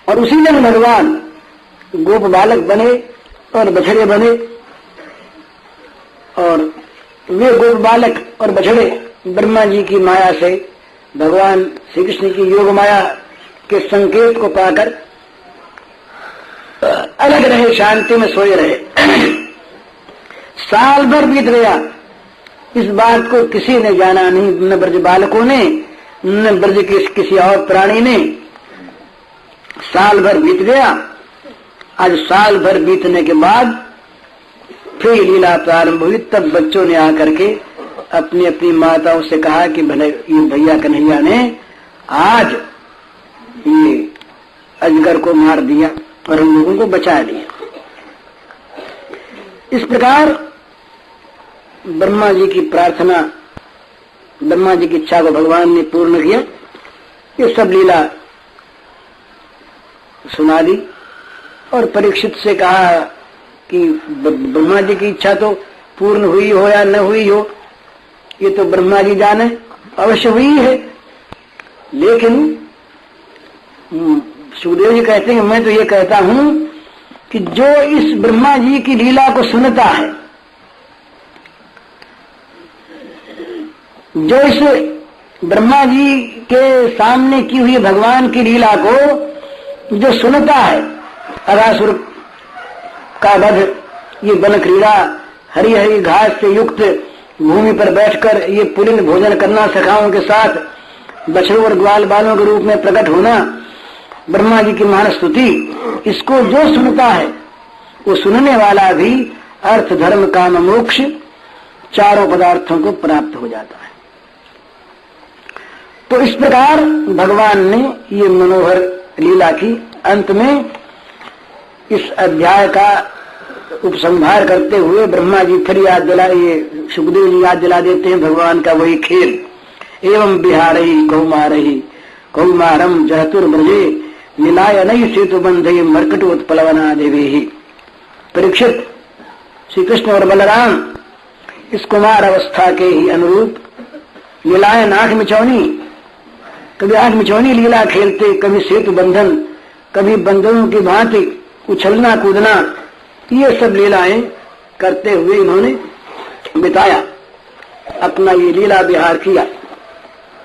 और उसी दिन भगवान गोप बालक बने और बछड़े बने, और वे गोप बालक और बछड़े ब्रह्मा जी की माया से भगवान श्री कृष्ण की योग माया के संकेत को पाकर अलग रहे, शांति में सोए रहे। साल भर बीत गया, इस बात को किसी ने जाना नहीं, न ब्रज बालकों ने, न ब्रज के किसी और प्राणी ने। साल भर बीत गया। आज साल भर बीतने के बाद फिर लीला प्रारंभ हुई। तब बच्चों ने आकर के अपनी अपनी माताओं से कहा कि भले ये भैया कन्हैया ने आज ये अजगर को मार दिया और हम लोगों को बचा लिया। इस प्रकार ब्रह्मा जी की प्रार्थना, ब्रह्मा जी की इच्छा को भगवान ने पूर्ण किया। ये सब लीला सुना दी और परीक्षित से कहा कि ब्रह्मा जी की इच्छा तो पूर्ण हुई हो या न हुई हो, ये तो ब्रह्मा जी जाने, अवश्य हुई है। लेकिन सुखदेव जी कहते हैं मैं तो ये कहता हूं कि जो इस ब्रह्मा जी की लीला को सुनता है, जो इस ब्रह्मा जी के सामने की हुई भगवान की लीला को जो सुनता है, अरासुर का वध, ये वन क्रीड़ा, हरी हरी घास से युक्त भूमि पर बैठकर ये पुलिन भोजन करना, सखाओं के साथ बछड़ों और ग्वाल बालों के रूप में प्रकट होना, ब्रह्मा जी की महान स्तुति, इसको जो सुनता है वो सुनने वाला भी अर्थ धर्म काम मोक्ष चारों पदार्थों को प्राप्त हो जाता है। तो इस प्रकार भगवान ने ये मनोहर लीला की। अंत में इस अध्याय का उपसंहार करते हुए ब्रह्मा जी फिर याद दिला, ये सुखदेव जी याद दिला देते हैं भगवान का वही खेल। एवं बिहारही कौमारही कौमारम जहतुर्ब्रजे निलायनई सेतु बंधे मर्कट उत्पलवना देवी ही। परीक्षित, श्री कृष्ण और बलराम इस कुमार अवस्था के ही अनुरूप निलायन आंख मिचौनी, कभी आंख मिचौनी लीला खेलते, कभी सेतु बंधन, कभी बंदरों की भांति उछलना कूदना, ये सब लीलाएं करते हुए इन्होंने बिताया, अपना ये लीला विहार किया।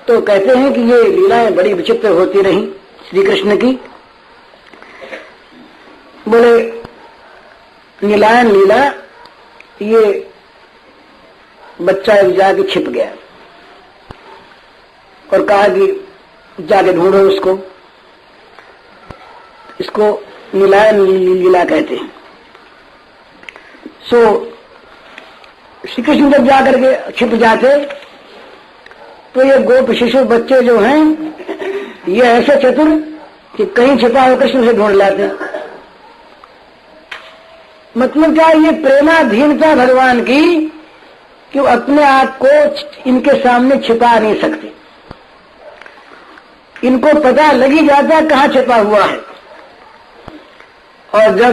तो कहते हैं कि ये लीलाएं बड़ी विचित्र होती रहीं श्री कृष्ण की। बोले नीलायन लीला, ये बच्चा एक जाके छिप गया और कहा कि जाके ढूंढो उसको। इसको नीलायन लीला कहते हैं। सो श्री कृष्ण जब जाकर के छिप जाते तो ये गोप शिशु बच्चे जो हैं ये ऐसे चतुर कि कहीं छिपा हो कृष्ण से ढूंढ लाते। मतलब क्या, ये प्रेमाधीनता भगवान की कि वो अपने आप को इनके सामने छिपा नहीं सकते। इनको पता लगी जाता कहां छिपा हुआ है। और जब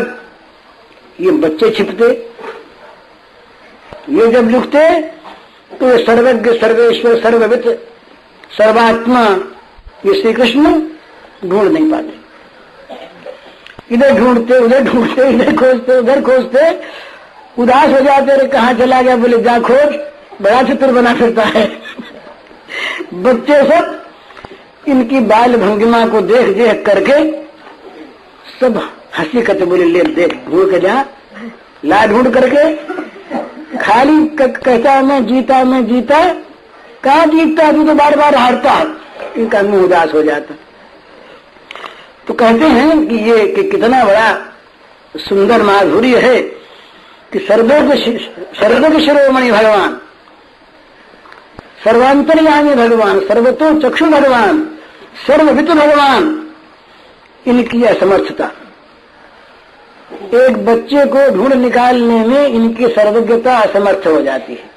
ये बच्चे छिपते, ये जब लुकते, तो ये सर्वज्ञ सर्वेश्वर सर्ववित सर्वात्मा ये श्री कृष्ण ढूंढ नहीं पाते। इधर ढूंढते, उधर ढूंढते, इधर खोजते, उधर खोजते, उदास हो जाते, अरे कहाँ चला गया। बोले जा खोज, बड़ा चतुर बना सकता है। बच्चे सब इनकी बाल भंगिमा को देख देख करके सब हंसी करते, बोले ले देख ढूंढ के जा, ला ढूंढ करके। खाली कहता मैं जीता, कहाँ जीतता, तू तो बार बार हारता। इनका मुंह उदास हो जाता। तो कहते हैं कि ये कि कितना बड़ा सुंदर माधुर्य है कि सर्वज्ञ शिरोमणि भगवान, सर्वांतर्यामी भगवान, सर्वतो चक्षु भगवान, सर्ववितु भगवान, इनकी असमर्थता। एक बच्चे को ढूंढ निकालने में इनकी सर्वज्ञता असमर्थ हो जाती है।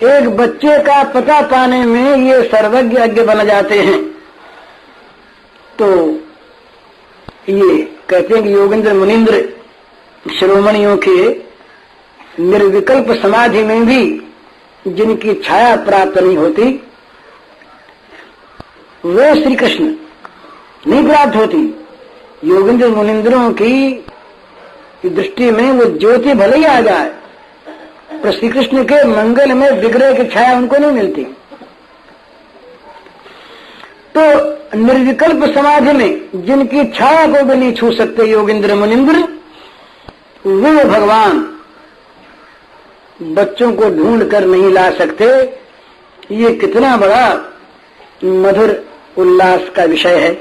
एक बच्चे का पता पाने में ये सर्वज्ञ अज्ञ बन जाते हैं। तो ये कहते हैं कि योगेंद्र मुनीन्द्र शिरोमणियों के निर्विकल्प समाधि में भी जिनकी छाया प्राप्त नहीं होती, वे श्री कृष्ण नहीं प्राप्त होती। योगेंद्र मुनिंद्रों की दृष्टि में वो ज्योति भले ही आ जाए, पर श्री कृष्ण के मंगल में विग्रह की छाया उनको नहीं मिलती। तो निर्विकल्प समाधि में जिनकी छाया को भी नहीं छू सकते योगेंद्र मुनिंद्र, वे भगवान बच्चों को ढूंढ कर नहीं ला सकते। ये कितना बड़ा मधुर उल्लास का विषय है।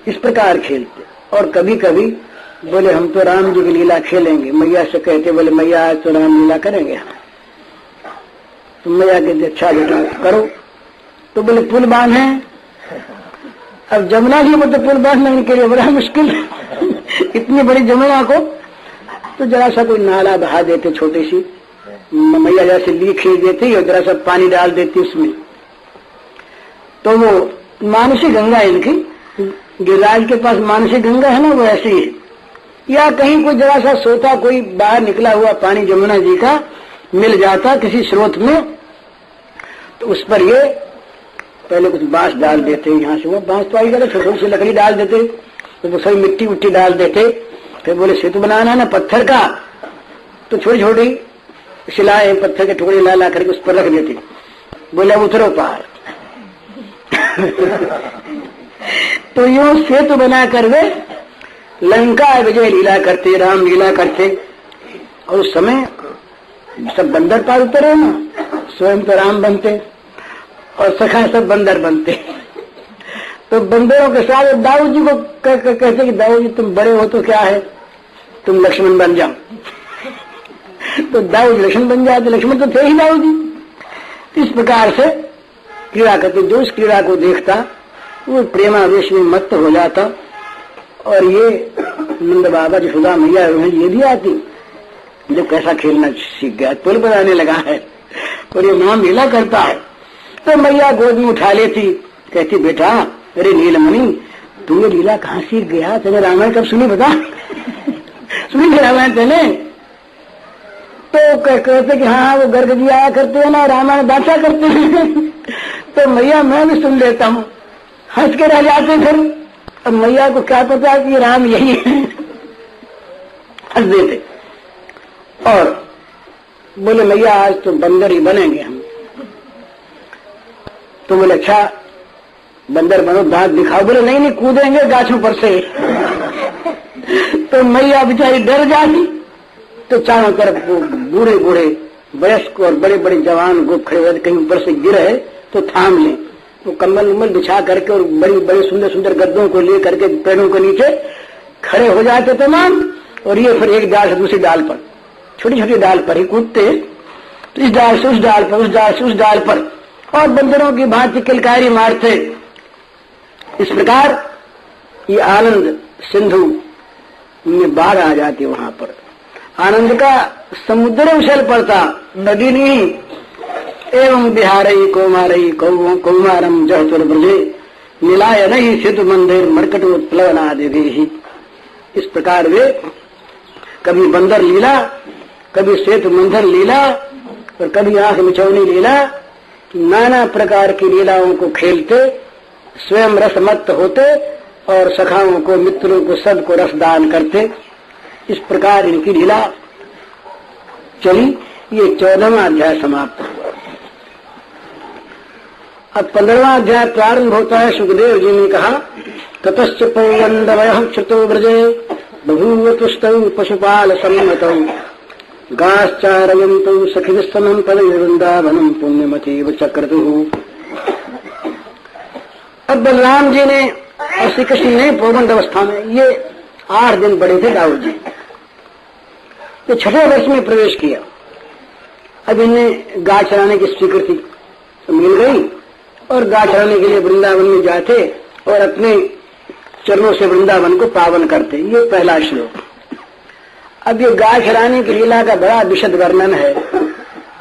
इस प्रकार खेलते। और कभी कभी बोले हम तो राम जी की लीला खेलेंगे, मैया से कहते बोले मैया आज तो राम लीला करेंगे हम। तो मैया कहते अच्छा बेटा करो। तो बोले पुल बांध है, अब जमुना जी पर तो पुल बांधने के लिए बड़ा मुश्किल इतनी बड़ी जमुना को, तो जरा सा कोई नाला बहा देते छोटी सी, मैया जैसे ली खींच देती और जरा सा पानी डाल देती उसमें, तो वो मानसी गंगा इनकी, गिरिराज के पास मानसी गंगा है ना, वो ऐसी है। या कहीं कोई जरा सा सोता कोई बाहर निकला हुआ पानी जमुना जी का मिल जाता किसी स्रोत में, तो उस पर ये पहले कुछ बांस डाल देते, यहाँ से वो बांस तो आई जाता, छोटी सी लकड़ी डाल देते, तो सभी मिट्टी उट्टी डाल देते। फिर बोले सेतु बनाना ना पत्थर का, तो छोटी छोटी शिलाएं पत्थर के टुकड़े ला ला करके उस पर रख देते। बोले अब उतरो पार तो यूं सेतु बना कर वे लंका विजय लीला करते, राम लीला करते। और उस समय सब बंदर पार उतरे ना, स्वयं तो राम बनते और सखा सब बंदर बनते। तो बंदरों के साथ दाऊद जी को कहते कि दाऊद जी तुम बड़े हो तो क्या है, तुम लक्ष्मण बन जाओ। तो दाऊद लक्ष्मण बन जाते, लक्ष्मण तो थे ही दाऊद जी। इस प्रकार से क्रीड़ा करते। जो इस क्रीड़ा को देखता वो प्रेमावेश में मत्त हो जाता। और ये नंद बाबा यशोदा मैया ये भी आती, जो कैसा खेलना सीख गया, पुल बनाने लगा है और ये नाम लीला करता है। तो मैया गोद में उठा लेती, कहती बेटा अरे नीलमणि तू ये लीला कहाँ सीख गया, तेने रामायण कब सुनी बता सुनी रामायण तेने? तो कहते कि हाँ वो गर्ग जी आया करते हैं ना, रामायण बांटा करते हैं तो मैया मैं भी सुन लेता हूँ, हंस के रह जाते फिर। अब मैया को क्या पता कि राम यही है हंस देते। और बोले मैया आज तो बंदर ही बनेंगे हम। तो बोले अच्छा बंदर बनो, दांत दिखाओ। बोले नहीं नहीं कूदेंगे गाछों पर से तो मैया बेचारी डर जाती। तो चारों तरफ वो बूढ़े बूढ़े वयस्क और बड़े बड़े जवान गोप खड़े हुए, कहीं ऊपर से गिरे तो थाम लें। तो कम्बल उम्बल बिछा करके और बड़ी बड़े सुंदर सुंदर गद्दों को ले करके पेड़ों के नीचे खड़े हो जाते तमाम। और ये फिर एक डाल से दूसरी डाल पर, छोटी छोटी डाल पर ही कूदते, तो इस डाल से उस डाल पर, उस डाल से उस डाल पर, और बंदरों की भांति किलकारी मारते। इस प्रकार ये आनंद सिंधु में बाढ़ आ जाती, वहां पर आनंद का समुद्र उछल पड़ता, नदी नहीं। एवं बिहारई कौमारई कौमारम जहतुर ब्रजे नीलाय नहीं सेतु मंदिर मरकटोत्प्लवना देवी। इस प्रकार वे कभी बंदर लीला, कभी सेतु मंदिर लीला और कभी आंख मिचौनी लीला, नाना प्रकार की लीलाओं को खेलते, स्वयं रसमत्त होते और सखाओं को मित्रों को सबको रसदान करते। इस प्रकार इनकी लीला चली। ये 14वां अध्याय समाप्त हुआ। अब 15वां अध्याय प्रारंभ होता है। सुखदेव जी ने कहा ततश्च पौगंडवयः श्रुतो ब्रजे बभूव तुष्टौ पशुपाल सम्मतौ गाश्चारयन्तौ सखिभिस्समं पदवृंदावनं पुण्यमतीव चक्रतुः। अब बलराम जी ने और श्री कृष्ण ने पौगंड अवस्था में, ये 8 दिन बड़े थे दाऊद जी, तो 6वें वर्ष में प्रवेश किया। अब इन्हें गाय चराने की स्वीकृति मिल गई और गाय चराने के लिए वृंदावन में जाते और अपने चरणों से वृंदावन को पावन करते। ये पहला श्लोक। अब ये गाय चराने की लीला का बड़ा विशद वर्णन है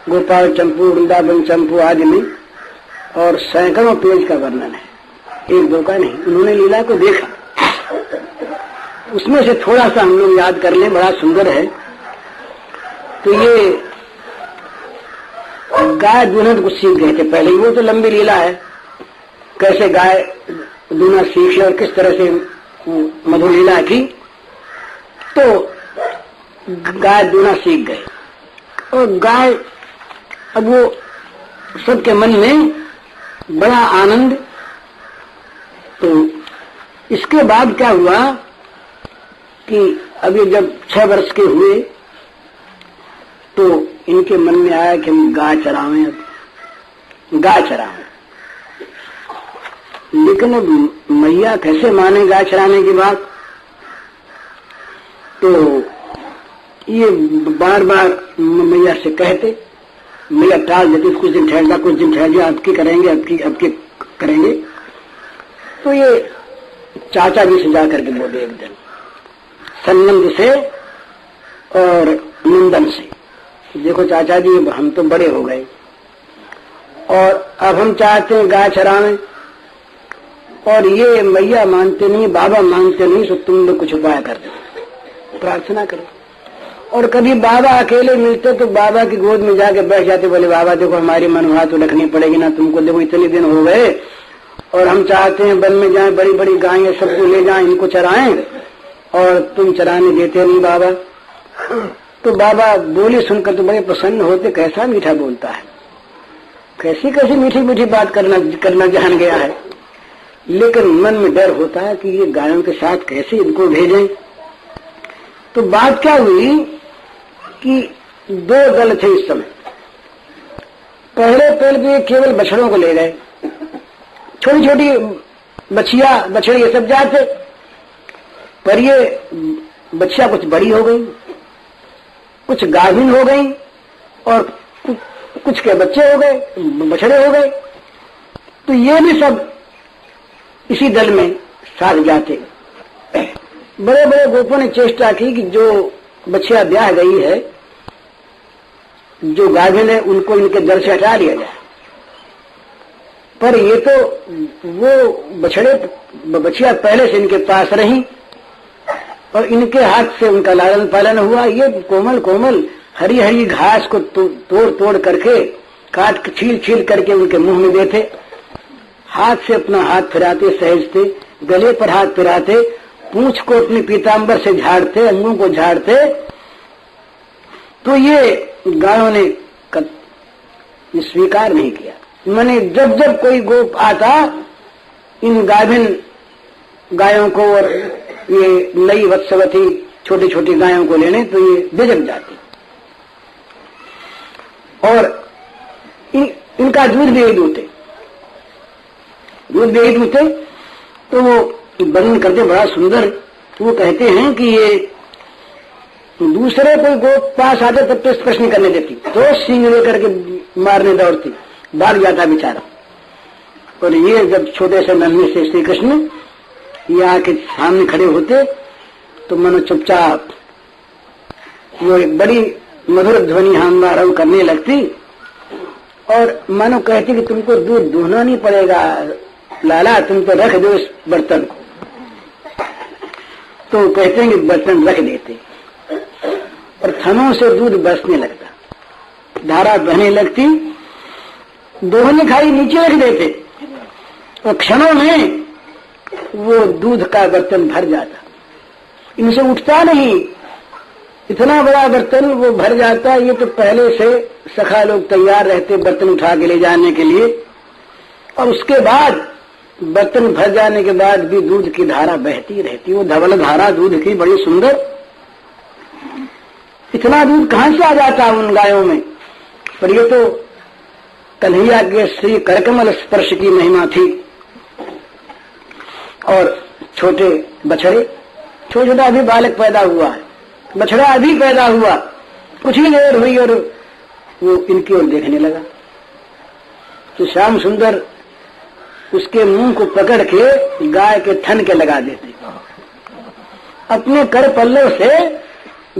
गोपाल चंपू, वृंदावन चंपू आदि में, और सैकड़ों पेज का वर्णन है, एक दो का नहीं। उन्होंने लीला को देखा, उसमें से थोड़ा सा हम लोग याद कर लें, बड़ा सुंदर है। तो ये गाय दूल्हन कुछ सीख गए थे पहले ही, वो तो लंबी लीला है, कैसे गाय दूना सीखे और किस तरह से मधुर लीला की, तो गाय दूना सीख गए। और गाय, अब वो सबके मन में बड़ा आनंद। तो इसके बाद क्या हुआ कि अभी जब 6 वर्ष के हुए तो इनके मन में आया कि हम गाय चरावें, अब गाय चरावें। लेकिन अब मैया कैसे माने गाय चराने की बात? तो ये बार बार मैया से कहते, मैया टाल देती, कुछ दिन ठहर जा, कुछ दिन ठहर जा, अब की करेंगे, अब की करेंगे। तो ये चाचा जी से जाकर के बोले एक दिन, सन्नंद से और नंदन से, देखो चाचा जी अब हम तो बड़े हो गए और अब हम चाहते हैं गाय चरावें, और ये मैया मानते नहीं, बाबा मानते नहीं, तो तुम लोग कुछ उपाय कर दो, प्रार्थना करो। और कभी बाबा अकेले मिलते तो बाबा की गोद में जाके बैठ जाते, बोले बाबा देखो हमारी मनोहा तो रखनी पड़ेगी ना तुमको, देखो इतने दिन हो गए और हम चाहते हैं वन में जाएं, बड़ी बड़ी गायें सबको ले जाएं, इनको चराएं, और तुम चराने देते नहीं बाबा। तो बाबा बोली सुनकर तो बड़े प्रसन्न होते, कैसा मीठा बोलता है, कैसी कैसी मीठी मीठी बात करना जान गया है। लेकिन मन में डर होता है कि ये गायों के साथ कैसे इनको भेजें। तो बात क्या हुई कि 2 दल थे इस समय। पहले तो ये केवल बछड़ों को ले गए, छोटी छोटी बछिया बछड़े ये सब जाते, पर ये बच्चियां कुछ बड़ी हो गई, कुछ गाभिन हो गई, और कुछ के बच्चे हो गए, बछड़े हो गए। तो ये भी सब इसी दल में साथ जाते। बड़े बड़े गोपों ने चेष्टा की कि जो बच्चियां ब्याह गई है, जो गाभिन है, उनको इनके दल से हटा लिया जाए। पर ये तो वो बच्चियां पहले से इनके पास रही और इनके हाथ से उनका लालन पालन हुआ। ये कोमल कोमल हरी हरी घास को तोड़ तोड़ करके, काट छील छील करके उनके मुंह में देते, हाथ से अपना हाथ फिराते, सहजते, गले पर हाथ फिराते, पूंछ को अपने पीतांबर से झाड़ते, अंगों को झाड़ते। तो ये गायों ने स्वीकार नहीं किया। मैंने जब जब कोई गोप आता इन गाभिन गायों को और ये नई वत्सवती छोटी छोटी गायों को लेने, तो ये बिजक जाती। और इनका दूध भी यही दूते, तो वो वर्णन करते बड़ा सुंदर। वो कहते हैं कि ये दूसरे कोई गोप पास आते तब तो स्पर्श नहीं करने देती, तो सिंह लेकर के मारने दौड़ती, भाग जाता बेचारा। और ये जब छोटे से नन्हे से श्री कृष्ण ये आके सामने खड़े होते तो मनो चुपचाप वो एक बड़ी मधुर ध्वनि हम करने लगती और मानो कहती कि तुमको दूध दूहना नहीं पड़ेगा लाला, तुम तो रख दो इस बर्तन को। तो कहते हैं कि बर्तन रख देते और थनों से दूध बरसने लगता, धारा बहने लगती, दोहनी खाई नीचे रख देते और क्षणों में वो दूध का बर्तन भर जाता, इनसे उठता नहीं, इतना बड़ा बर्तन वो भर जाता। ये तो पहले से सखा लोग तैयार रहते बर्तन उठा के ले जाने के लिए, और उसके बाद बर्तन भर जाने के बाद भी दूध की धारा बहती रहती, वो धवल धारा दूध की बड़ी सुंदर। इतना दूध कहां से आ जाता उन गायों में? पर ये तो कन्हैया के श्री करकमल स्पर्श की महिमा थी। और छोटे बछड़े, छोटा छोटा अभी बालक पैदा हुआ है, बछड़ा अभी पैदा हुआ, कुछ ही देर हुई और वो इनकी ओर देखने लगा। तो श्याम सुंदर उसके मुंह को पकड़ के गाय के थन के लगा देते, अपने कर पल्लों से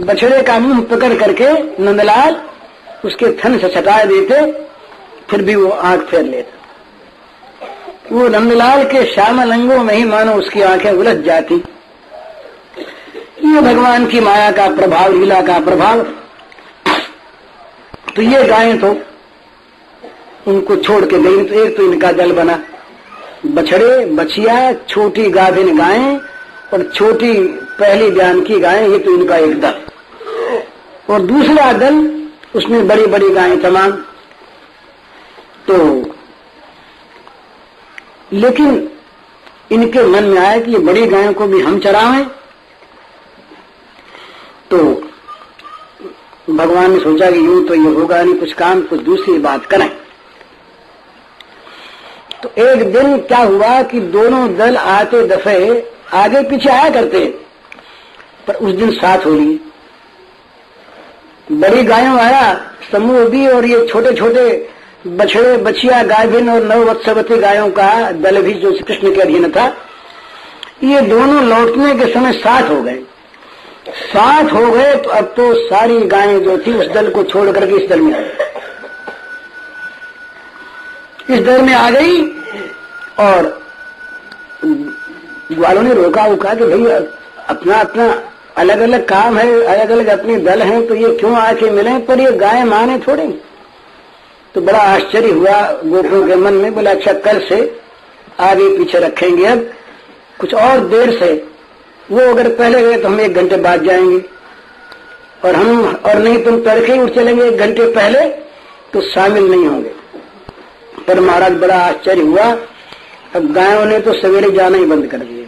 बछड़े का मुंह पकड़ करके नंदलाल उसके थन से सटा देते, फिर भी वो आंख फेर लेता। वो नंदलाल के श्यामल अंगों में ही मानो उसकी आंखें उलझ जाती। ये भगवान की माया का प्रभाव, लीला का प्रभाव। तो ये गायें तो उनको छोड़ के गई, तो एक तो इनका दल बना, बछड़े, बछिया, छोटी गाभिन गायें और छोटी पहली ब्यान की गायें, ये तो इनका एक दल। और दूसरा दल उसमें बड़ी बड़ी गायें तमाम। तो लेकिन इनके मन में आया कि ये बड़ी गायों को भी हम चरावें। तो भगवान ने सोचा कि यूं तो ये होगा नहीं, कुछ काम, कुछ दूसरी बात करें। तो एक दिन क्या हुआ कि दोनों दल आते दफे आगे पीछे आया करते, पर उस दिन साथ हो लिए। बड़ी गायों आया समूह भी, और ये छोटे छोटे बछड़े, बछिया, गाभिन और नववत्सवती गायों का दल भी जो कृष्ण के अधीन था, ये दोनों लौटने के समय साथ हो गए। साथ हो गए तो अब तो सारी गायें जो थी उस दल को छोड़ करके इस दल में आ गई, इस दल में आ गई। और ग्वालों ने रोका उका कि भाई अपना अपना अलग अलग काम है, अलग अलग अपने दल हैं, तो ये क्यों आके मिले, पर ये गाय माने थोड़े। तो बड़ा आश्चर्य हुआ गोपों के मन में। बोला अच्छा कल से आगे पीछे रखेंगे, अब कुछ और देर से, वो अगर पहले गए तो हम 1 घंटे बाद जाएंगे, और नहीं तुम तड़के उठ चलेंगे 1 घंटे पहले तो शामिल नहीं होंगे। पर महाराज बड़ा आश्चर्य हुआ, अब गायों ने तो सवेरे जाना ही बंद कर दिया।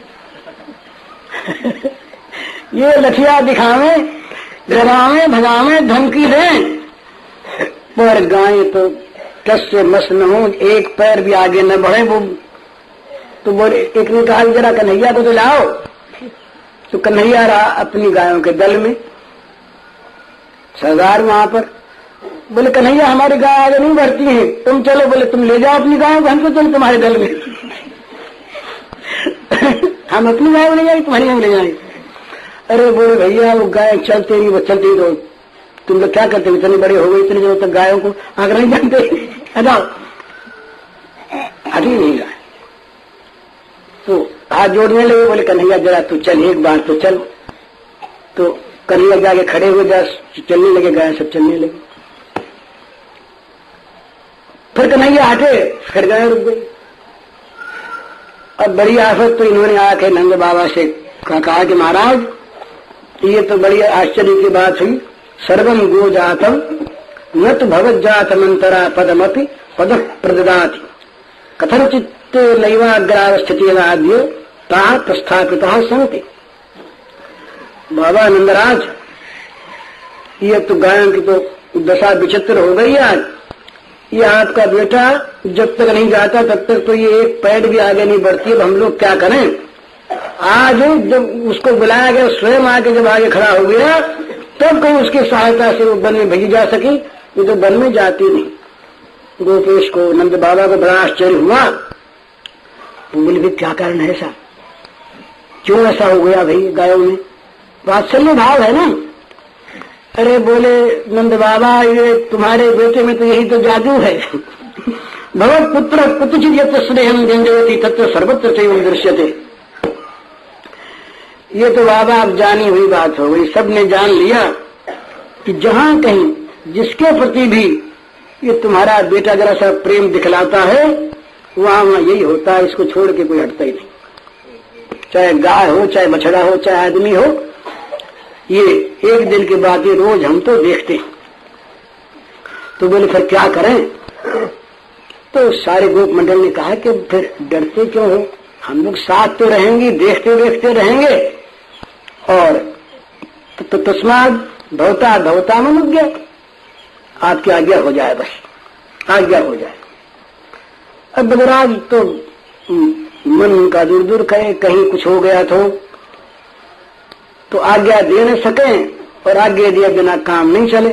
ये लठिया दिखावे, डरावे, भगावे, धमकी दें, पर गायें तो टस से मस न हो, एक पैर भी आगे न बढ़े। वो तो बोले, एक ने कहा जरा कन्हैया को तो लाओ। तो कन्हैया रहा अपनी गायों के दल में, सरदार वहां पर। बोले कन्हैया हमारी गाय आगे नहीं बढ़ती है, तुम चलो। बोले तुम ले जाओ अपनी गायों को, हमको चलो तुम्हारे दल में। हम अपनी गाय में ले जाएंगे, तुम्हारी गाय में ले जाएंगे। अरे बोले भैया वो गाय चलते नहीं, वो चलती तो तुम लोग क्या करते हो, इतनी बड़ी हो गई, इतनी देर तक गायों को आग नहीं जानते। हटाओ, हटी नहीं गाय। तो हाथ जोड़ने लगे। बोले कन्हैया जरा तू चल, एक बार तो चल। तो कन्हैया जाके खड़े हुए, चलने लगे, गाय सब चलने लगे। फिर कन्हैया हटे, फिर गाय रुक गई। अब बड़ी आफत तो इन्होंने आके नंद बाबा से कहा कि महाराज ये तो बड़ी आश्चर्य की बात हुई। सर्वम गो जातम न तो भगवत जातमंतरा पदमपि पद प्रददाति कथनचित नैवाग्रावस्थिति आद्य ता प्रस्थापिता संति। बाबा नंदराज, ये तो गायों की तो दशा विचित्र हो गई आज। ये आपका बेटा जब तक नहीं जाता तब तक तो ये एक पैर भी आगे नहीं बढ़ती। अब हम लोग क्या करें? आज जब उसको बुलाया गया, स्वयं आके जब आगे खड़ा हो गया, तब कहीं उसकी सहायता से वो वन में भेजी जा सकी। ये तो वन में जाती नहीं। गोपेश को, नंद बाबा को बड़ा आश्चर्य हुआ। बोले भी क्या कारण है ऐसा, क्यों ऐसा हो गया भाई गायों में? वात्सल्य भाव है ना। अरे बोले नंद बाबा, ये तुम्हारे बेटे में तो यही तो जादू है। भगवत पुत्र कुतचित यत् स्नेहम जंजवती तत्र सर्वत्र चैव दृश्यते। ये तो बाबा अब जानी हुई बात हो गई। सबने जान लिया कि जहां कहीं जिसके प्रति भी ये तुम्हारा बेटा जरा सा प्रेम दिखलाता है, वहां यही होता है। इसको छोड़ के कोई हटता ही नहीं, चाहे गाय हो, चाहे बछड़ा हो, चाहे आदमी हो। ये एक दिन की बात है, रोज हम तो देखते हैं। तो बोले फिर क्या करें? तो सारे गोप मंडल ने कहा कि फिर डरते क्यों हो, हम लोग साथ तो रहेंगे, देखते देखते रहेंगे। और तो तस्माद भवता भवता मनुज्ञ, आपकी आज्ञा हो जाए, बस आज्ञा हो जाए। अब बलराज तो मन उनका दूर दूर करे, कहीं कुछ हो गया तो आज्ञा दे न सके, और आज्ञा दिए बिना काम नहीं चले।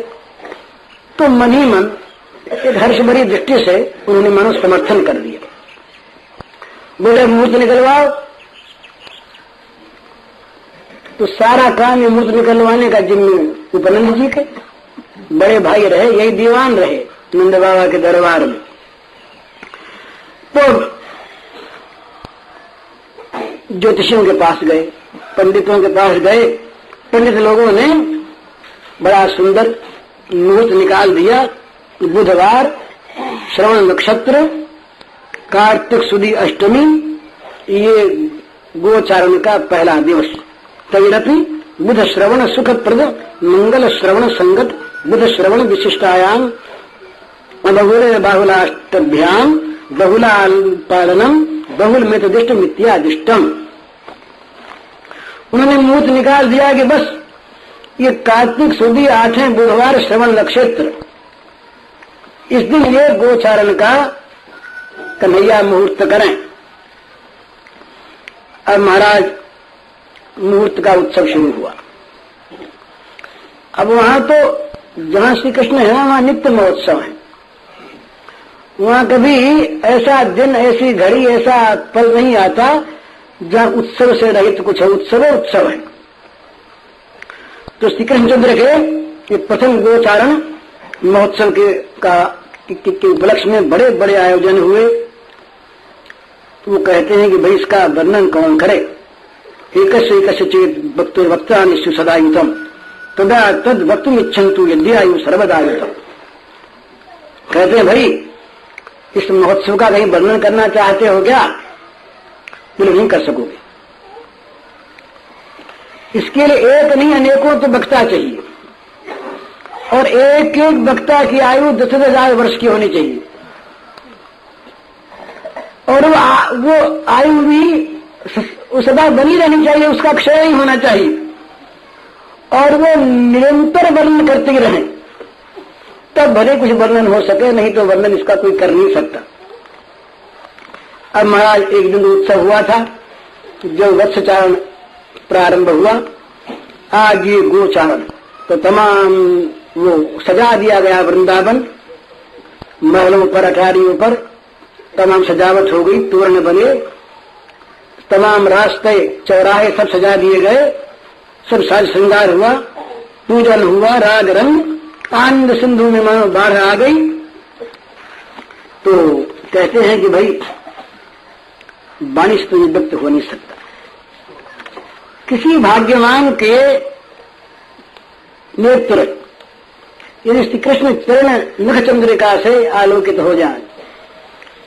तो मन ही मन एक हर्ष भरी दृष्टि से उन्होंने मनो समर्थन कर दिया। बोले मूर्त निकलवाओ। तो सारा काम ये मूर्त निकलवाने का जिम्मे उपनंद जी के बड़े भाई रहे, यही दीवान रहे नंद बाबा के दरबार में। तो ज्योतिषियों के पास गए, पंडितों के पास गए। पंडित लोगों ने बड़ा सुंदर मुहूर्त निकाल दिया। बुधवार, श्रवण नक्षत्र, कार्तिक सुदी अष्टमी ये गोचारण का पहला दिवस। तैरपि बुध श्रवण सुखप्रद मंगल श्रवण संगत बुध श्रवण विशिष्टायाम बहुल बाहुलाष्टभ्याम बहुलापालनम बहुल मृतदिष्ट मित्यादिष्टम। उन्होंने मुहूर्त निकाल दिया कि बस ये कार्तिक सुदी 8वें बुधवार श्रवण नक्षत्र, इस दिन ये गोचारण का कन्हैया मुहूर्त करें। अब महाराज मुहूर्त का उत्सव शुरू हुआ। अब वहां तो जहां श्री कृष्ण है वहां नित्य महोत्सव है। वहां कभी ऐसा दिन ऐसी घड़ी ऐसा पल नहीं आता जहां उत्सव से रहित कुछ है। उत्सव है। तो श्री कृष्णचंद्र के प्रथम गोचारण महोत्सव के उपलक्ष्य में बड़े बड़े आयोजन हुए। तो वो कहते हैं कि भाई इसका वर्णन कौन करे। एकस्य चेत वक्ता निश्चु सदायुतम तदा तद वक्तुम इच्छन्तु यद्यायु सर्वदायुतम। कहते हैं भाई इस महोत्सव का कहीं वर्णन करना चाहते हो क्या? बोले नहीं कर सकोगे। इसके लिए एक नहीं अनेकों तो वक्ता चाहिए और एक एक वक्ता की आयु 10,000 वर्ष की होनी चाहिए और वो आयु भी सदा बनी रहनी चाहिए, उसका क्षय नहीं होना चाहिए और वो निरंतर वर्णन करते ही रहे, तब भले कुछ वर्णन हो सके, नहीं तो वर्णन इसका कोई कर नहीं सकता। अब महाराज एक दिन उत्सव हुआ था जो वत्सचारण प्रारंभ हुआ। आज ये गोचारण तो तमाम वो सजा दिया गया वृंदावन, महलों पर अटारियों पर तमाम सजावट हो गई, तोरण बने, तमाम रास्ते चौराहे सब सजा दिए गए, सब साज श्रृंगार हुआ, पूजन हुआ, राग रंग, आनंद सिंधु में मानो बाढ़ आ गई। तो कहते हैं कि भाई वाणी से तो ये व्यक्त हो नहीं सकता। किसी भाग्यवान के नेत्र यदि श्री कृष्ण चरण नख चंद्रिका से आलोकित हो जाए,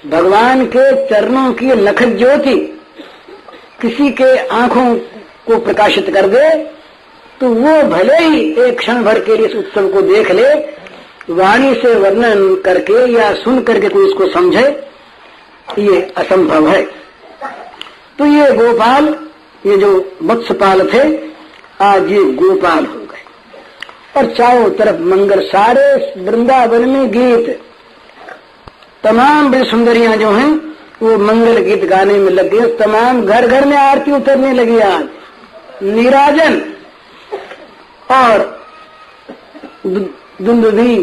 भगवान के चरणों की नख ज्योति किसी के आंखों को प्रकाशित कर दे, तो वो भले ही एक क्षण भर के लिए इस उत्सव को देख ले, वाणी से वर्णन करके या सुन करके कोई इसको समझे, ये असंभव है। तो ये गोपाल, ये जो वत्सपाल थे, आज ये गोपाल हो गए और चारों तरफ मंगल, सारे वृंदावन में गीत, तमाम ब्रज सुंदरियां जो हैं वो मंगल गीत गाने में लग गए, तमाम घर घर में आरती उतरने लगी। आज नीराजन और दुंदुभी,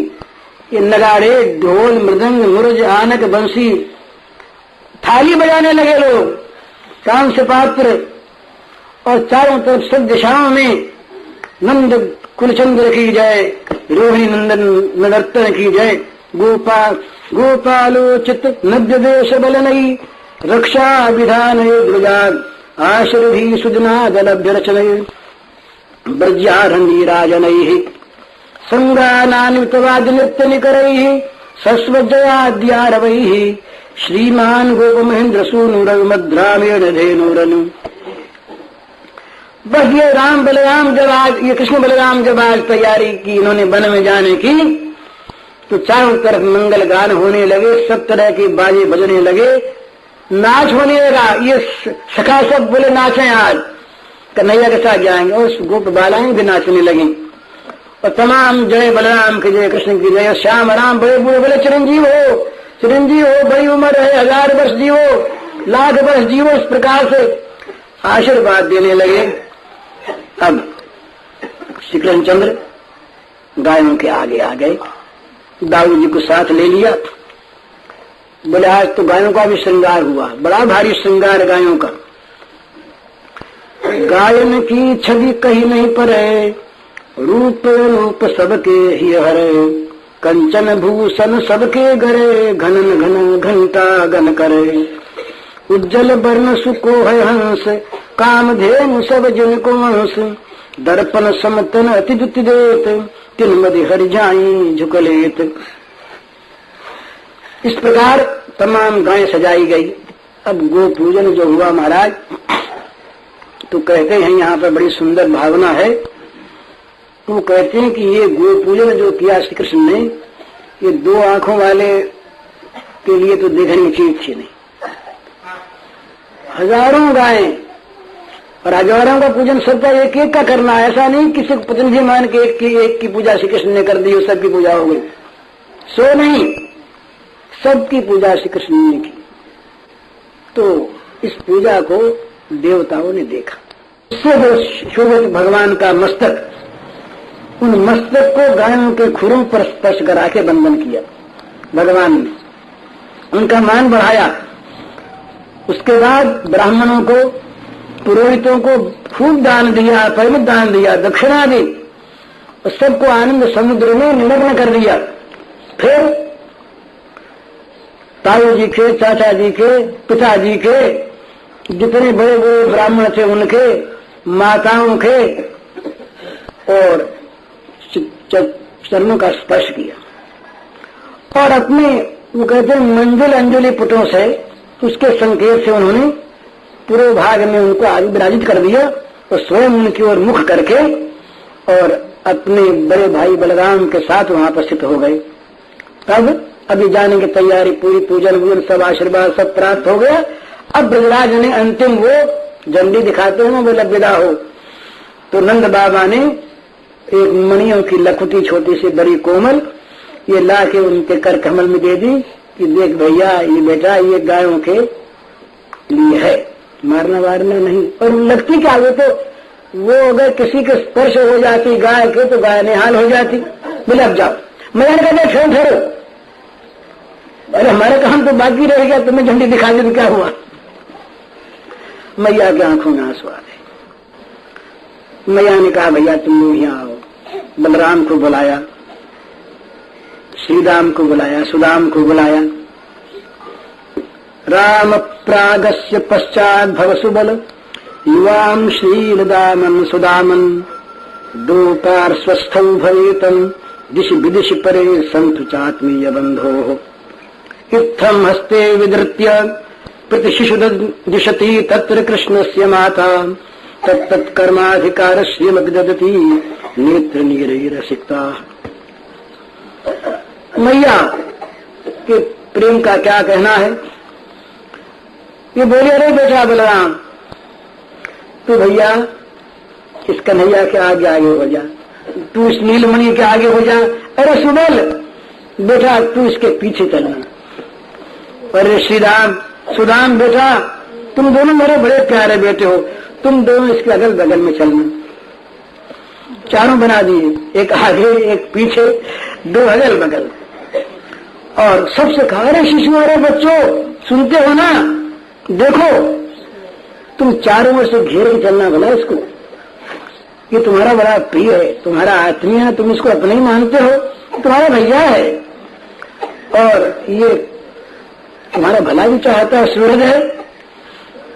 ये नगाड़े, ढोल, मृदंग, मुरज, आनक, बंसी, थाली बजाने लगे लोग, कांस पात्र, और चारों तरफ सब दिशाओं में नंद कुलचंद्र की जय, रोहिणी नंदन नर्तन की जय, गोपालोचित नद्य देश बलनई रक्षा विधान ध्रुजाद आशुर्भी सुजना जलभ्यरचनई ब्रज्यारण्यराजनैः संगानान्वितवाद नृत्य निकरैः सस्वजयाद्यारवैः श्रीमान गोप महेंद्र सूनुरमद्रामेण धेनुरनु। बस ये राम बलराम जब आज, ये कृष्ण बलराम जब आज तैयारी की इन्होंने वन में जाने की, तो चारों तरफ मंगल गान होने लगे, सब तरह के बाजे बजने लगे, नाच होने लगा। ये सखा सब बोले नाचें आज, कन्हैया के साथ जाएंगे, और गोप बालाएं भी नाचने लगी और तमाम जय बलराम की जय, कृष्ण की जय, श्याम राम बड़े बूढ़े बोले चिरंजीव हो, चिरंजीव हो, बड़ी उम्र है, 1000 वर्ष जीवो, लाख वर्ष जीवो, इस प्रकार से आशीर्वाद देने लगे। अब श्री कृष्णचंद्र गायों के आगे आ गए, दाऊ जी को साथ ले लिया, बोले आज तो गायों का भी श्रृंगार हुआ, बड़ा भारी श्रृंगार गायों का। गायन की छवि कहीं नहीं परे, रूप रूप सबके ही हरे, कंचन भूषण सबके गरे, घनन घन घंटा गन करे, उज्जवल वर्ण सुको है हंस, कामधेनु सब जिनको हंस, दर्पण समतन अति दुति देत, तिन मदि हरि जाई झुकलेत। इस प्रकार तमाम गायें सजाई गई। अब गो पूजन जो हुआ महाराज, तो कहते हैं यहाँ पर बड़ी सुंदर भावना है। वो कहते हैं कि ये गो पूजन जो किया श्री कृष्ण ने, ये दो आंखों वाले के लिए तो देखने की चीज थी नहीं। हजारों गायें और हजारों का पूजन सबका एक एक का करना, ऐसा नहीं किसी को प्रतिनिधि मान के एक की पूजा श्री कृष्ण ने कर दी और सबकी पूजा हो गई, सो नहीं, सबकी पूजा श्री कृष्ण ने की। तो इस पूजा को देवताओं ने देखा। उससे वो शोभित भगवान का मस्तक, उन मस्तक को गायों के खुरों पर स्पर्श करा के बंधन किया भगवान ने, उनका मान बढ़ाया। उसके बाद ब्राह्मणों को, पुरोहितों को खूब दान दिया, परिमित दान दिया, दक्षिणा दी और सबको आनंद समुद्र में निमग्न कर दिया। फिर ताऊ जी के, चाचा जी के, पिताजी के, जितने बड़े बड़े ब्राह्मण थे उनके, माताओं के, और चरणों का स्पर्श किया। और अपने वो कहते हैं मंजुल अंजलि पुटों से, उसके संकेत से उन्होंने पूर्व भाग में उनको आगे विराजित कर दिया और स्वयं उनकी ओर मुख करके और अपने बड़े भाई बलराम के साथ वहां पर स्थित हो गए। तब अभी जाने की तैयारी पूरी, पूजन वूजन सब, आशीर्वाद सब प्राप्त हो गया। अब ब्रजराज ने अंतिम वो झंडी दिखाते हैं, बोले विदा हो। तो नंद बाबा ने एक मणियों की लखुटी छोटी सी बड़ी कोमल ये ला के उनके कर कमल में दे दी कि देख भैया, ये बेटा ये गायों के लिए है, मारना वारना नहीं। और लगती क्या, वो तो वो अगर किसी के स्पर्श हो जाती गाय के तो गाय निहाल हो जाती। बोले अब जाओ। मैं कहते क्षण ठहरो, अरे हमारा काम तो बाकी रह गया, तुम्हें झंडी दिखा दी तो क्या हुआ। मैया की आंखों में आंसू आ गए। मैया ने कहा भैया तुम लोग यहाँ आओ। बलराम को बुलाया, श्रीराम को बुलाया, सुदाम को बुलाया। राम प्रागस्य पश्चात भव सुबल युवाम श्रीलदामन सुदामन दो पार्श्वस्थौ भवेतम दिशि विदिशि परे संतु चात्मीय बंधो इत्थम हस्ते विधृत्य प्रतिशिशु दिशति तत्र कृष्णस्य माता तत्तत्कर्माधिकारस्य मग्दधति नेत्र नीरैरसिक्ता। मैया के प्रेम का क्या कहना है। ये बोले अरे बेटा बलराम, तू भैया इस कन्हैया के आगे आगे हो जा, तू इस नीलमणि के आगे हो जा। अरे सुबल बेटा तू इसके पीछे चलना। अरे श्रीराम, सुदाम बेटा तुम दोनों मेरे बड़े प्यारे बेटे हो, तुम दोनों इसके अगल बगल में चलना। चारों बना दिए, एक आगे एक पीछे, दो अगल बगल। और सबसे कहा अरे शिशु, अरे बच्चों सुनते हो ना, देखो तुम चारों ओर से घेर के चलना भला इसको, ये तुम्हारा बड़ा प्रिय है, तुम्हारा आत्मीय है, तुम इसको अपने ही मानते हो, तुम्हारा भैया है और ये तुम्हारा भला भी चाहता है, सूरज है।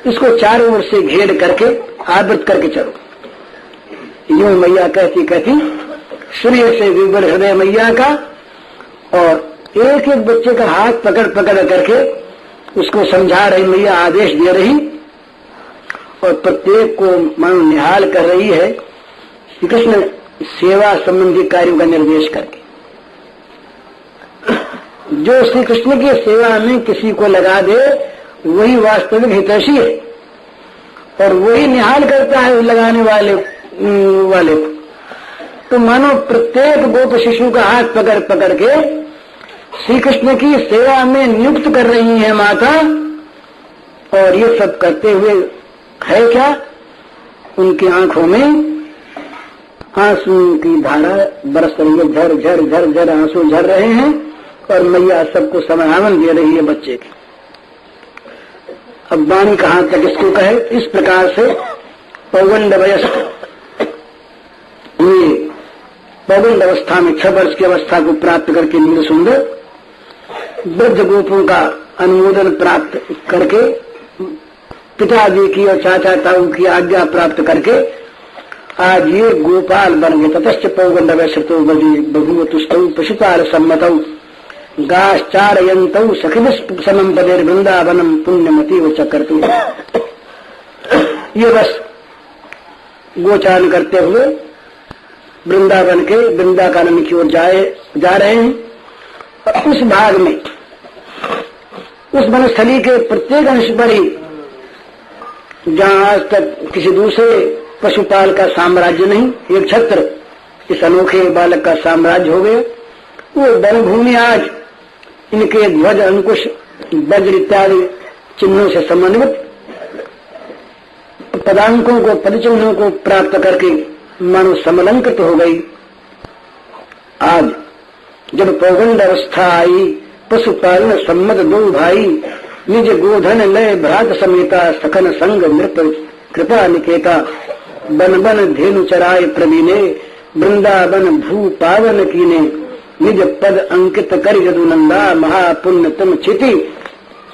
इसको चारों ओर से घेर करके आवृत करके चलो। यूं मैया कहती कहती सूर्य से विवल हृदय मैया का, और एक एक बच्चे का हाथ पकड़ पकड़ करके उसको समझा रही मैया, आदेश दे रही और प्रत्येक को मन निहाल कर रही है श्री कृष्ण सेवा संबंधी कार्यों का निर्देश करके। जो श्री कृष्ण की सेवा में किसी को लगा दे वही वास्तविक हितैषी है और वही निहाल करता है लगाने वाले को। तो मानो प्रत्येक गोप शिशु का हाथ पकड़ पकड़ के श्री कृष्ण की सेवा में नियुक्त कर रही है माता। और ये सब करते हुए है क्या, उनकी आंखों में आंसू की धारा बरस रही है, झर झर झर झर आंसू झर रहे हैं और मैया सबको समाधान दे रही है बच्चे की। अब वाणी कहां तक इसको कहे, इस प्रकार से पौगंड वयस्क, ये पौगंड अवस्था में 6 वर्ष की अवस्था को प्राप्त करके नील सुंदर वृद्ध गोपों का अनुमोदन प्राप्त करके, पिताजी की और चाचा ताऊ की आज्ञा प्राप्त करके आज ये गोपाल बन गए। ततश्च पौगंड वयस्क तो बधु तुष्टौ पशुपाल सम्मतौ गाश्चारयन्तौ सखिभिः समं पदेर्वृंदावनम पुण्यमती व चक्रतु। ये बस गोचारण करते हुए वृंदावन के वृंदाकानन की ओर जा रहे हैं। और उस भाग में उस वनस्थली के प्रत्येक अंश पर ही जहां आज तक किसी दूसरे पशुपाल का साम्राज्य नहीं, एक छत्र इस अनोखे बालक का साम्राज्य हो गया। वो वनभूमि आज इनके ध्वज अंकुश वज्र इत्यादि चिन्हों से समन्वित पदांकों को पदचिन्हों को प्राप्त करके मानो समलंकृत हो गई। आज जब पौगंड अवस्था आई, पशुपालन सम्मत दो भाई, निज गोधन लय भ्रात समेता, सखन संग नृप कृपा निकेता, बन बन धेनु चराय प्रवीणे, वृंदावन भू पावन कीने, निज पद अंकित कर यदुनंदा, महापुण्य तुम चिति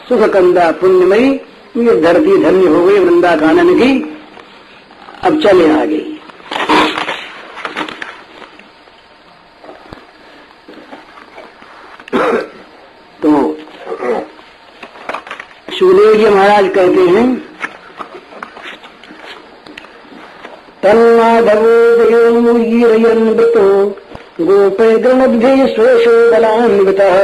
सुख कंदा पुण्यमयी। ये धरती धन्य हो गई वृंदाकानन की। अब चले आगे। तो सुखदेव जी महाराज कहते हैं, तन्माधवोदयोन्मुगीरयन्वृतो गोपै गणद्भिः स्वशो बलान्वितः,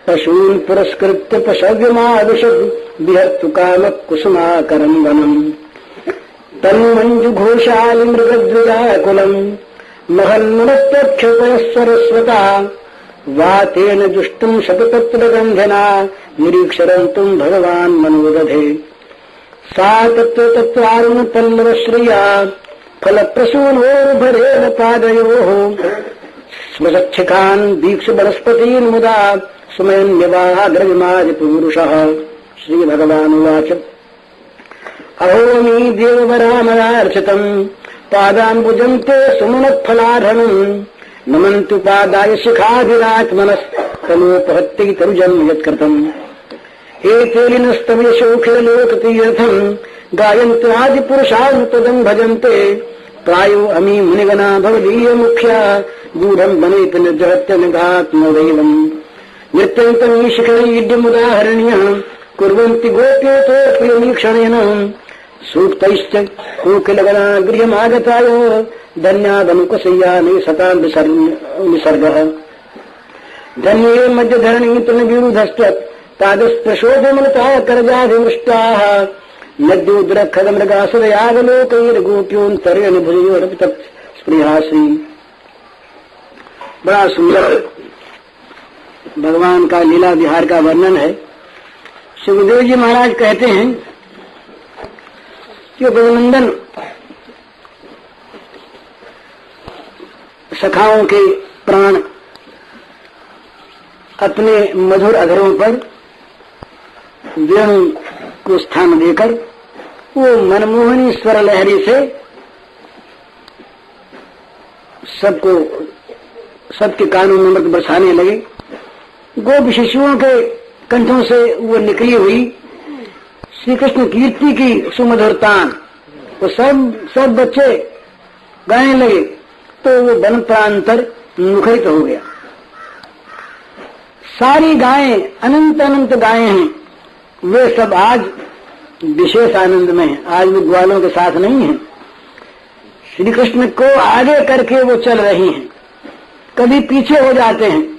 पशून् पुरस्कृत्य पशव्यमाविशद् विहत्तु कामः कुसुमाकरं वनम्। तन्मञ्जुघोषालि मृगद्विजाकुलम्, महन्मनस्तक्षपयः सरस्वता, वातेन जुष्टुम् शतपत्रगन्धना, निरीक्षरन्तुम् भगवान् मनोदधे। सा तत्र तत्रारुण पल्लवश्रिया, फलप्रसूनोर्भरेण पादयोः, स्मृच्छिखान् दीक्ष वनस्पतीन् मुदा, सुमयन्यवाग्रविमाज पुरुषः। श्री भगवान् उवाच, अहोमी देववरामरार्चितम्, पादाम्बुजम् ते सुमनत्फलार्हणम्, नमन्तु पादाय शिखाभिरात्मनस्तलोपहत्यै तरुजम् यत्कृतम्। एतेलिनस्तमयशोखिलोकतीर्थम्, गायन्तु आदिपुरुषान् पदम् भजन्ते, प्रायो अमी मुनिगणा भवदीय मुख्या, गूढम् वनेऽपि निर्जहत्य निघात्मदैवम्। नृत्यन्तम् शिखरैड्यमुदाहरण्यः, कुर्वन्ति गोप्यतो प्रियमीक्षणेन, सूक्तैश्च कोकिलगणा गृहमागताय, धन्यादमुकशय्यानि सतां विसर्गः। धन्ये मध्यधरणी तृणविरुधस्त्वत्, पादस्पृशोऽभिमृताः करजाभिमृष्टाः, नद्योद्रखगमृगासुरयावलोकैर्गोप्योऽन्तरेण भुजयोरपि तत् स्पृहासि। बड़ा सुंदर भगवान का लीला विहार का वर्णन है। सुखदेव जी महाराज कहते हैं कि रघुनंदन सखाओं के प्राण अपने मधुर अधरों पर वेणु को स्थान देकर वो मनमोहनी स्वर लहरी से सबके कानों में अमृत बरसाने लगे। गोप शिशुओं के कंठों से वो निकली हुई श्री कृष्ण कीर्ति की सुमधुर तान वो सब बच्चे गाने लगे। तो वो वन प्रांतर मुखरित हो गया। सारी गायें अनंत अनंत गायें हैं, वे सब आज विशेष आनंद में हैं। आज वो ग्वालों के साथ नहीं है, श्री कृष्ण को आगे करके वो चल रही हैं, कभी पीछे हो जाते हैं।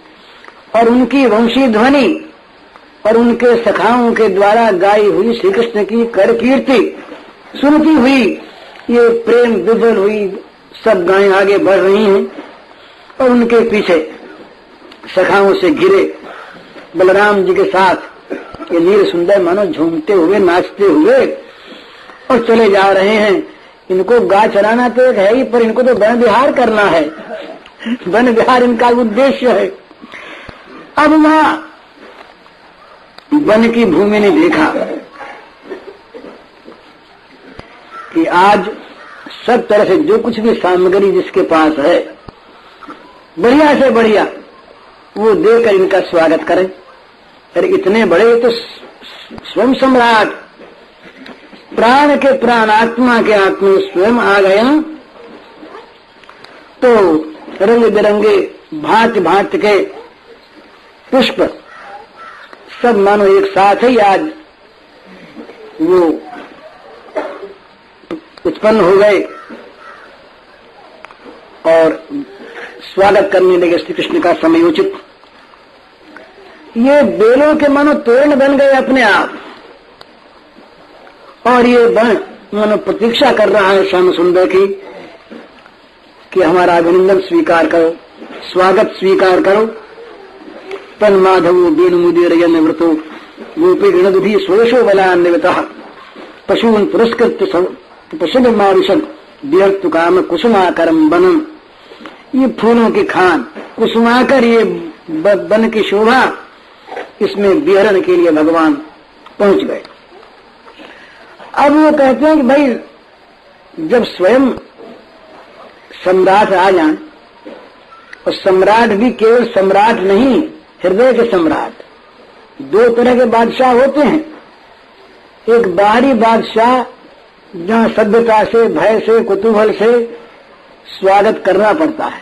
और उनकी वंशी ध्वनि और उनके सखाओं के द्वारा गाई हुई श्री कृष्ण की कर कीर्ति सुनती हुई ये प्रेम विभल हुई सब गायें आगे बढ़ रही हैं। और उनके पीछे सखाओं से घिरे बलराम जी के साथ ये नीर सुंदर मानो झूमते हुए नाचते हुए और चले जा रहे हैं। इनको गा चलाना तो एक है ही, पर इनको तो वन विहार करना है। वन विहार इनका उद्देश्य है। अब वहां वन की भूमि ने देखा कि आज सब तरह से जो कुछ भी सामग्री जिसके पास है बढ़िया से बढ़िया वो देकर इनका स्वागत करें। अरे इतने बड़े तो स्वयं सम्राट प्राण के प्राण आत्मा के आत्मा स्वयं आ गया। तो रंग बिरंगे भांत भांत के पुष्प सब मानो एक साथ ही आज वो उत्पन्न हो गए और स्वागत करने लगे श्री कृष्ण का समयोचित। ये बेलों के मानो तोरण बन गए अपने आप, और ये वन मानो प्रतीक्षा कर रहा है श्याम सुंदर की कि हमारा अभिनंदन स्वीकार करो, स्वागत स्वीकार करो। तन माधवो दीन मुदीर निवृतो गोपी गणदुभी स्वयशो बलान्वितः पशून पुरस्कृत पशुभ मारुषद व्यर्थ काम कुसुमाकरम बनम। ये फूलों की खान कुसुमाकर, ये वन की शोभा, इसमें विहरण के लिए भगवान पहुंच गए। अब वो कहते हैं कि भाई जब स्वयं सम्राट आ जाए, और सम्राट भी केवल सम्राट नहीं, हृदय के सम्राट। दो तरह के बादशाह होते हैं, एक बाहरी बादशाह जहां सभ्यता से, भय से, कुतूहल से स्वागत करना पड़ता है,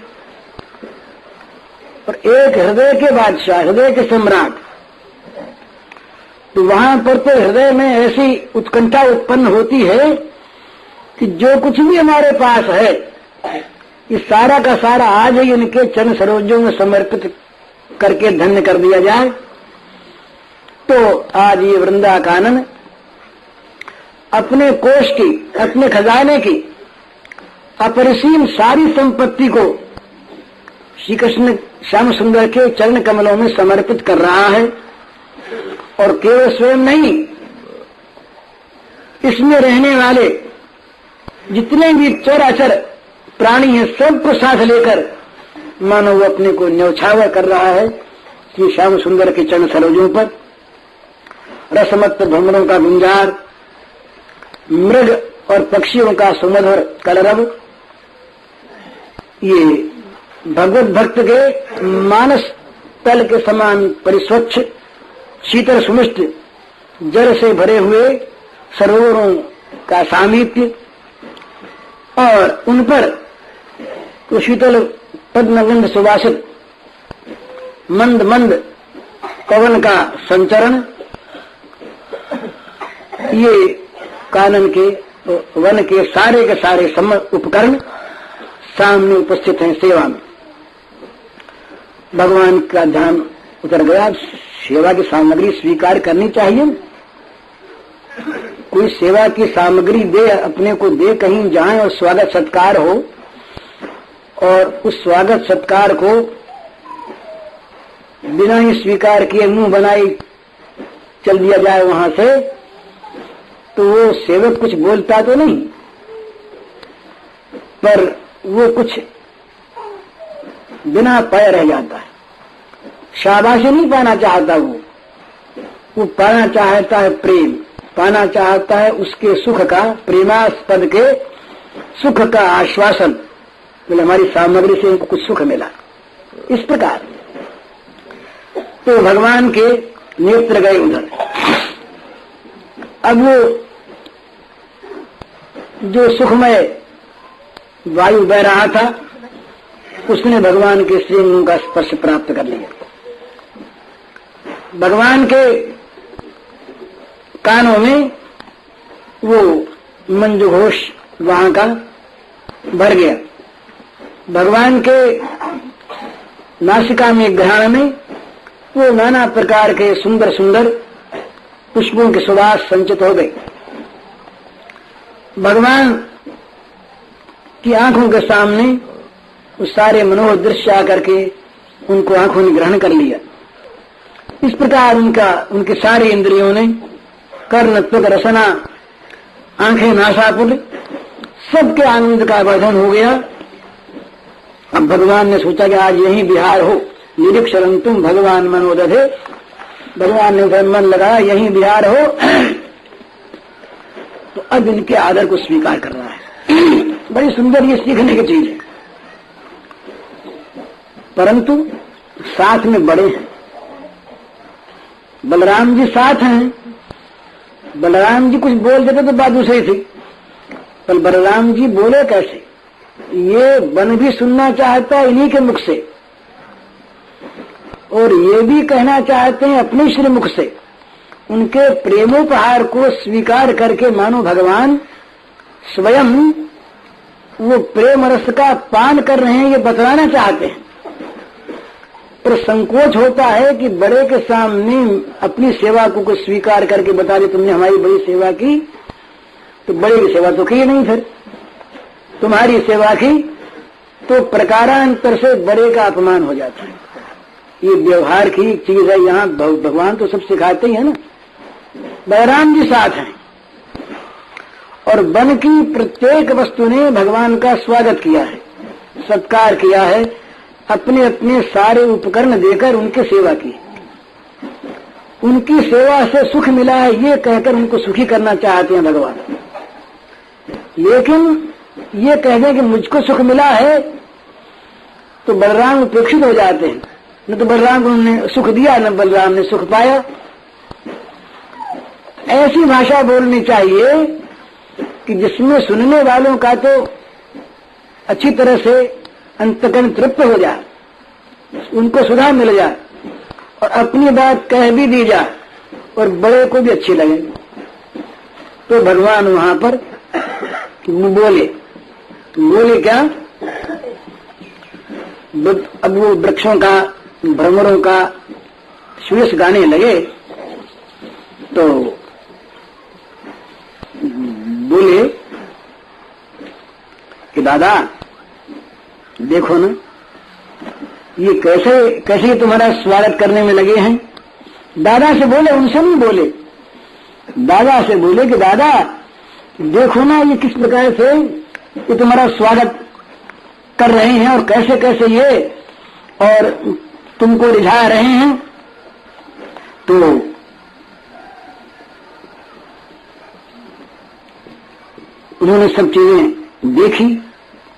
और एक हृदय के बादशाह, हृदय के सम्राट। तो वहां पर तो हृदय में ऐसी उत्कंठा उत्पन्न होती है कि जो कुछ भी हमारे पास है, ये सारा का सारा आज ही इनके चरण सरोजों में समर्पित करके धन्य कर दिया जाए। तो आज ये वृंदा कानन अपने कोष की, अपने खजाने की अपरिसीम सारी संपत्ति को श्री कृष्ण श्याम सुंदर के चरण कमलों में समर्पित कर रहा है। और केवल स्वयं नहीं, इसमें रहने वाले जितने भी चराचर प्राणी हैं, सबको साथ लेकर मानो वो अपने को न्यौछावर कर रहा है कि श्याम सुंदर के चरण सरोजों पर। रसमत्त भ्रमरों का गुंजार, मृग और पक्षियों का सुमधुर कलरव, ये भगवत भक्त के मानस तल के समान परिस्वच्छ शीतल सुमिष्ट जल से भरे हुए सरोवरों का सामीप्य, और उन पर तो शीतल पद्मगंध सुवासित मंद मंद पवन का संचरण, ये कानन के वन के सारे उपकरण सामने उपस्थित हैं सेवा में। भगवान का ध्यान उतर गया। सेवा की सामग्री स्वीकार करनी चाहिए। कोई सेवा की सामग्री दे, अपने को दे, कहीं जाए और स्वागत सत्कार हो, और उस स्वागत सत्कार को बिना ही स्वीकार किए मुंह बनाई चल दिया जाए वहां से, तो वो सेवक कुछ बोलता तो नहीं, पर वो कुछ बिना पाए रह जाता है। शाबाशी नहीं पाना चाहता, वो पाना चाहता है प्रेम, पाना चाहता है उसके सुख का, प्रेमास्पद के सुख का आश्वासन, बोले हमारी सामग्री से उनको कुछ सुख मिला। इस प्रकार तो भगवान के नेत्र गए उधर। अब वो जो सुखमय वायु बह रहा था, उसने भगवान के श्रीअंगों का स्पर्श प्राप्त कर लिया। भगवान के कानों में वो मंजू घोष वहां का भर गया। भगवान के नासिका में, घ्राण में वो नाना प्रकार के सुंदर सुंदर पुष्पों के सुवास संचित हो गए। भगवान की आंखों के सामने वो सारे मनोहर दृश्य आकर के उनको आंखों ने ग्रहण कर लिया। इस प्रकार उनके सारे इंद्रियों ने, कर्ण, त्वक, रसना, आंखें, नासापुट, सबके आनंद का वर्धन हो गया। अब भगवान ने सोचा कि आज यही विहार हो। निरीक्षण तुम भगवान मनोदधे, भगवान ने उधर मन लगाया यही विहार हो। तो अब इनके आदर को स्वीकार कर रहा है। बड़ी सुंदर ये सीखने की चीज है। परंतु साथ में बड़े हैं, बलराम जी साथ हैं। बलराम जी कुछ बोल देते तो बात दूसरी थी, पर बलराम जी बोले कैसे? ये वन भी सुनना चाहता है इन्हीं के मुख से, और ये भी कहना चाहते हैं अपने श्रीमुख से, उनके प्रेमोपहार को स्वीकार करके मानो भगवान स्वयं वो प्रेम रस का पान कर रहे हैं, ये बतलाना चाहते हैं। पर संकोच होता है कि बड़े के सामने अपनी सेवा को स्वीकार करके बता दे तुमने हमारी बड़ी सेवा की, तो बड़े की सेवा तो की नहीं, फिर तुम्हारी सेवा की तो प्रकारांतर से बड़े का अपमान हो जाता है। ये व्यवहार की चीज है, यहाँ भगवान तो सब सिखाते ही है ना। बलराम जी साथ हैं और वन की प्रत्येक वस्तु ने भगवान का स्वागत किया है, सत्कार किया है, अपने अपने सारे उपकरण देकर उनकी सेवा की। उनकी सेवा से सुख मिला है ये कहकर उनको सुखी करना चाहते हैं भगवान। लेकिन ये कह दें कि मुझको सुख मिला है तो बलराम उपेक्षित हो जाते हैं। न तो बलराम को उन्होंने सुख दिया, न बलराम ने सुख पाया। ऐसी भाषा बोलनी चाहिए कि जिसमें सुनने वालों का तो अच्छी तरह से अंतकरण तृप्त हो जाए, उनको सुधा मिल जाए और अपनी बात कह भी दी जाए और बड़े को भी अच्छी लगे। तो भगवान वहां पर बोले क्या, अब वो वृक्षों का भ्रमरों का श्वेस गाने लगे तो बोले कि दादा देखो ना, ये कैसे तुम्हारा स्वागत करने में लगे हैं। दादा से बोले, उनसे नहीं बोले, दादा से बोले कि दादा देखो ना ये किस प्रकार से ये तुम्हारा स्वागत कर रहे हैं और कैसे कैसे ये और तुमको रिझा रहे हैं। तो उन्होंने सब चीजें देखी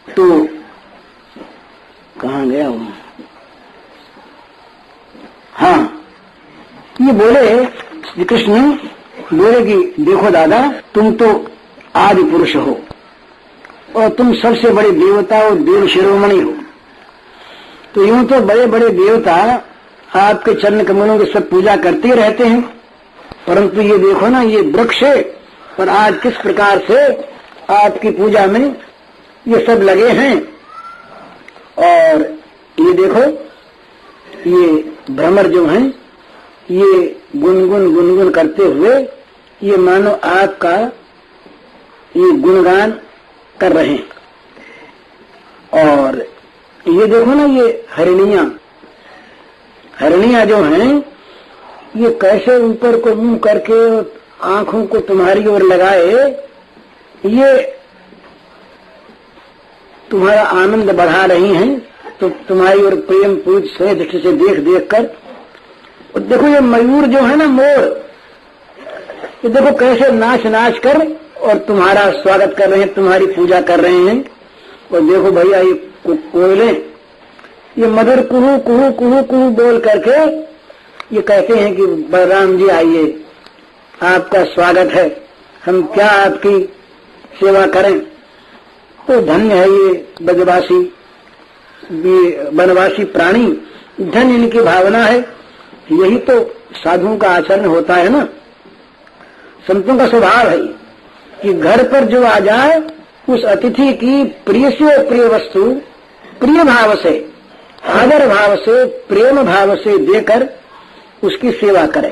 तो कहाँ गया वो, हाँ ये बोले श्री कृष्ण बोले कि देखो दादा तुम तो आदि पुरुष हो और तुम सबसे बड़े देवता और देव शिरोमणि हो, तो यूं तो बड़े बड़े देवता आपके चरण कमलों की सब पूजा करते रहते हैं, परंतु ये देखो ना ये वृक्ष और आज किस प्रकार से आपकी पूजा में ये सब लगे हैं। और ये देखो ये भ्रमर जो हैं ये गुनगुन गुनगुन करते हुए ये मानो आपका ये गुणगान कर रहे हैं। और ये देखो ना ये हरिणियां जो हैं ये कैसे ऊपर को मुंह करके आंखों को तुम्हारी ओर लगाए, ये तुम्हारा आनंद बढ़ा रही हैं, तो तुम्हारी ओर प्रेम पूज से दृष्टि से देख देख कर। और देखो ये मयूर जो है ना मोर, ये देखो कैसे नाच नाच कर और तुम्हारा स्वागत कर रहे हैं, तुम्हारी पूजा कर रहे हैं। और देखो भैया ये कोयले ये मधुर कुहू कुहू कुहू कुहू बोल करके ये कहते हैं कि बलराम जी आइए, आपका स्वागत है, हम क्या आपकी सेवा करें। तो धन्य है ये ब्रजवासी वनवासी प्राणी, धन्य इनकी भावना है। यही तो साधुओं का आचरण होता है ना, संतों का स्वभाव है कि घर पर जो आ जाए उस अतिथि की प्रिय से प्रिय वस्तु प्रिय भाव से, आदर भाव से, प्रेम भाव से देकर उसकी सेवा करें।